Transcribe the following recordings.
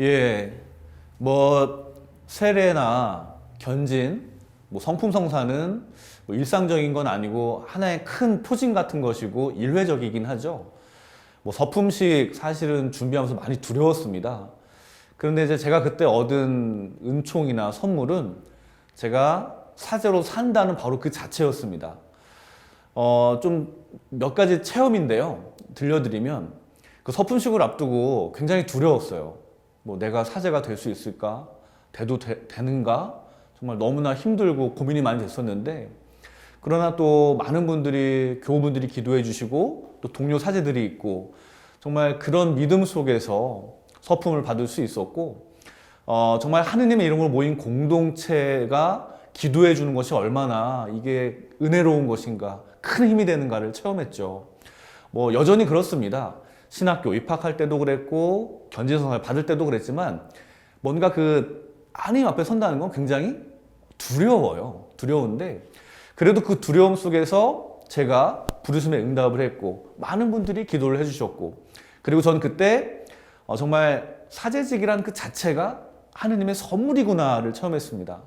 예, 뭐 세례나 견진, 뭐 성품 성사는 뭐 일상적인 건 아니고 하나의 큰 표징 같은 것이고 일회적이긴 하죠. 뭐 서품식 사실은 준비하면서 많이 두려웠습니다. 그런데 이제 제가 그때 얻은 은총이나 선물은 제가 사제로 산다는 바로 그 자체였습니다. 좀 몇 가지 체험인데요. 들려드리면 그 서품식을 앞두고 굉장히 두려웠어요. 뭐 내가 사제가 될 수 있을까? 되는가? 정말 너무나 힘들고 고민이 많이 됐었는데, 그러나 또 많은 분들이, 교우분들이 기도해 주시고 또 동료 사제들이 있고 정말 그런 믿음 속에서 서품을 받을 수 있었고, 정말 하느님의 이름으로 모인 공동체가 기도해 주는 것이 얼마나 이게 은혜로운 것인가, 큰 힘이 되는가를 체험했죠. 뭐 여전히 그렇습니다. 신학교 입학할 때도 그랬고 견지선을 받을 때도 그랬지만 뭔가 그 하나님 앞에 선다는 건 굉장히 두려워요. 두려운데 그래도 그 두려움 속에서 제가 부르심에 응답을 했고 많은 분들이 기도를 해주셨고, 그리고 전 그때 정말 사제직이란 그 자체가 하느님의 선물이구나를 체험했습니다.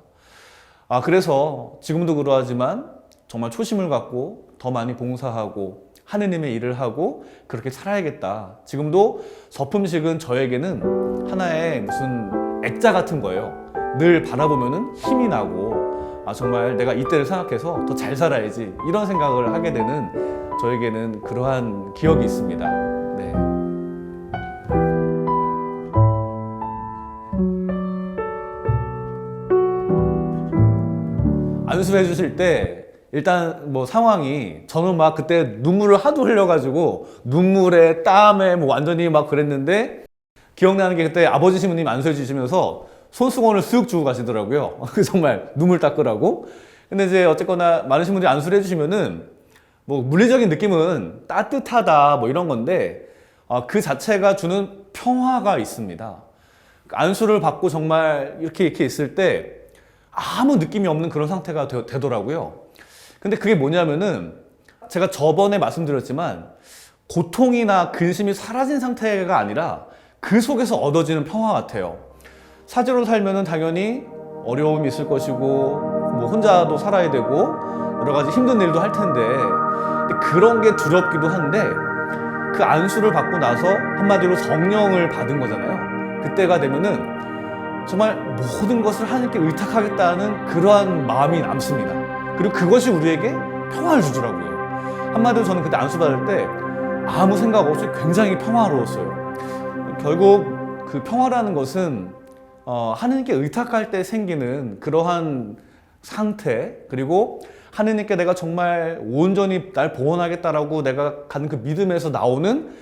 그래서 지금도 그러하지만 정말 초심을 갖고 더 많이 봉사하고 하느님의 일을 하고 그렇게 살아야겠다. 지금도 서품식은 저에게는 하나의 무슨 액자 같은 거예요. 늘 바라보면은 힘이 나고 정말 내가 이때를 생각해서 더 잘 살아야지, 이런 생각을 하게 되는 저에게는 그러한 기억이 있습니다. 네. 안수해 주실 때 일단 뭐 상황이, 저는 막 그때 눈물을 하도 흘려가지고 눈물에 땀에 뭐 완전히 막 그랬는데, 기억나는 게 그때 아버지 신부님 안수해 주시면서 손수건을 쓱 주고 가시더라고요. 정말 눈물 닦으라고. 근데 이제 어쨌거나 많은 신부들이 안수를 해주시면은 뭐 물리적인 느낌은 따뜻하다 뭐 이런 건데, 그 자체가 주는 평화가 있습니다. 안수를 받고 정말 이렇게 있을 때 아무 느낌이 없는 그런 상태가 되더라고요. 근데 그게 뭐냐면은 제가 저번에 말씀드렸지만 고통이나 근심이 사라진 상태가 아니라 그 속에서 얻어지는 평화 같아요. 사제로 살면은 당연히 어려움이 있을 것이고 뭐 혼자도 살아야 되고 여러 가지 힘든 일도 할 텐데, 그런 게 두렵기도 한데 그 안수를 받고 나서 한마디로 성령을 받은 거잖아요. 그때가 되면은 정말 모든 것을 하나님께 의탁하겠다는 그러한 마음이 남습니다. 그리고 그것이 우리에게 평화를 주더라고요. 한마디로 저는 그때 안수 받을 때 아무 생각 없이 굉장히 평화로웠어요. 결국 그 평화라는 것은 하느님께 의탁할 때 생기는 그러한 상태, 그리고 하느님께 내가 정말 온전히 날 봉헌하겠다라고 내가 갖는 그 믿음에서 나오는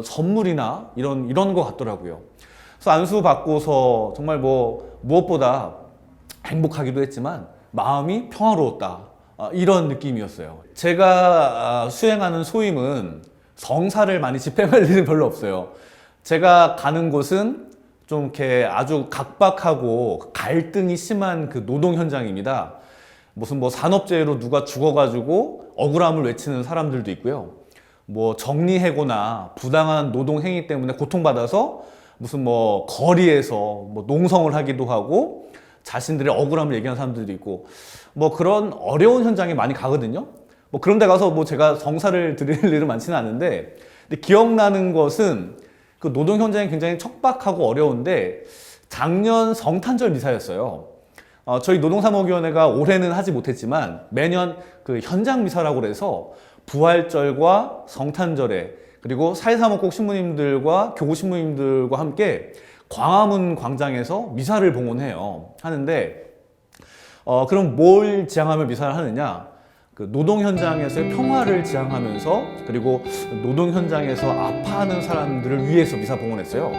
선물이나 이런 것 같더라고요. 그래서 안수 받고서 정말 뭐 무엇보다 행복하기도 했지만 마음이 평화로웠다, 이런 느낌이었어요. 제가 수행하는 소임은 성사를 많이 집행할 일은 별로 없어요. 제가 가는 곳은 좀 이렇게 아주 각박하고 갈등이 심한 그 노동 현장입니다. 무슨 뭐 산업재해로 누가 죽어가지고 억울함을 외치는 사람들도 있고요. 뭐 정리해고나 부당한 노동 행위 때문에 고통받아서 무슨 뭐 거리에서 뭐 농성을 하기도 하고 자신들의 억울함을 얘기하는 사람들도 있고, 뭐 그런 어려운 현장에 많이 가거든요. 뭐 그런 데 가서 뭐 제가 성사를 드릴 일은 많지는 않은데, 근데 기억나는 것은 그 노동 현장이 굉장히 척박하고 어려운데 작년 성탄절 미사였어요. 저희 노동사목위원회가 올해는 하지 못했지만 매년 그 현장 미사라고 그래서 부활절과 성탄절에, 그리고 사회사목국 신부님들과 교구 신부님들과 함께 광화문 광장에서 미사를 봉헌해요. 하는데 그럼 뭘 지향하며 미사를 하느냐? 그 노동 현장에서의 평화를 지향하면서, 그리고 노동 현장에서 아파하는 사람들을 위해서 미사 봉헌했어요.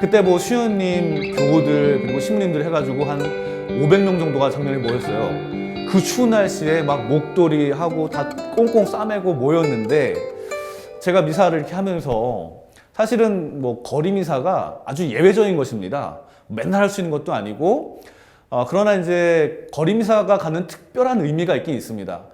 그때 뭐 수연님, 교우들, 그리고 신부님들 해가지고 한 500명 정도가 작년에 모였어요. 그 추운 날씨에 막 목도리 하고 다 꽁꽁 싸매고 모였는데, 제가 미사를 이렇게 하면서 사실은 뭐 거리 미사가 아주 예외적인 것입니다. 맨날 할 수 있는 것도 아니고, 그러나 이제 거리 미사가 갖는 특별한 의미가 있긴 있습니다.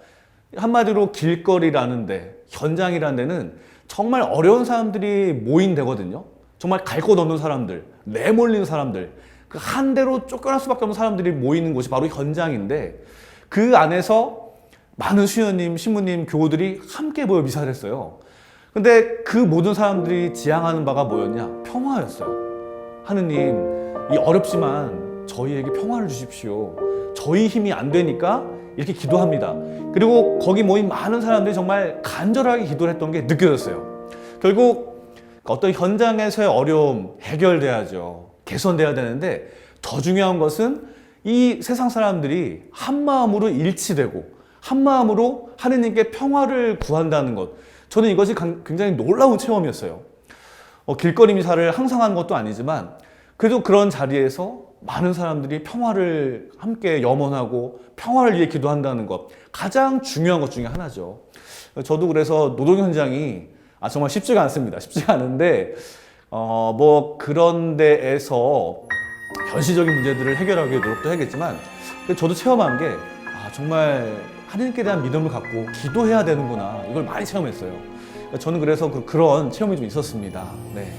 한마디로 길거리라는 데, 현장이라는 데는 정말 어려운 사람들이 모인 데거든요. 정말 갈 곳 없는 사람들, 내몰린 사람들, 그 한 대로 쫓겨날 수밖에 없는 사람들이 모이는 곳이 바로 현장인데 그 안에서 많은 수녀님, 신부님, 교우들이 함께 모여 미사를 했어요. 근데 그 모든 사람들이 지향하는 바가 뭐였냐? 평화였어요. 하느님, 이 어렵지만 저희에게 평화를 주십시오. 저희 힘이 안 되니까 이렇게 기도합니다. 그리고 거기 모인 많은 사람들이 정말 간절하게 기도를 했던 게 느껴졌어요. 결국 어떤 현장에서의 어려움 해결돼야죠. 개선돼야 되는데 더 중요한 것은 이 세상 사람들이 한 마음으로 일치되고 한 마음으로 하느님께 평화를 구한다는 것. 저는 이것이 굉장히 놀라운 체험이었어요. 길거리 미사를 항상 하는 것도 아니지만 그래도 그런 자리에서 많은 사람들이 평화를 함께 염원하고 평화를 위해 기도한다는 것, 가장 중요한 것 중에 하나죠. 저도 그래서 노동 현장이 정말 쉽지가 않습니다. 쉽지가 않은데 뭐 그런 데에서 현실적인 문제들을 해결하기 위해 노력도 해야겠지만 저도 체험한 게 정말 하나님께 대한 믿음을 갖고 기도해야 되는구나, 이걸 많이 체험했어요. 저는 그래서 그런 체험이 좀 있었습니다. 네.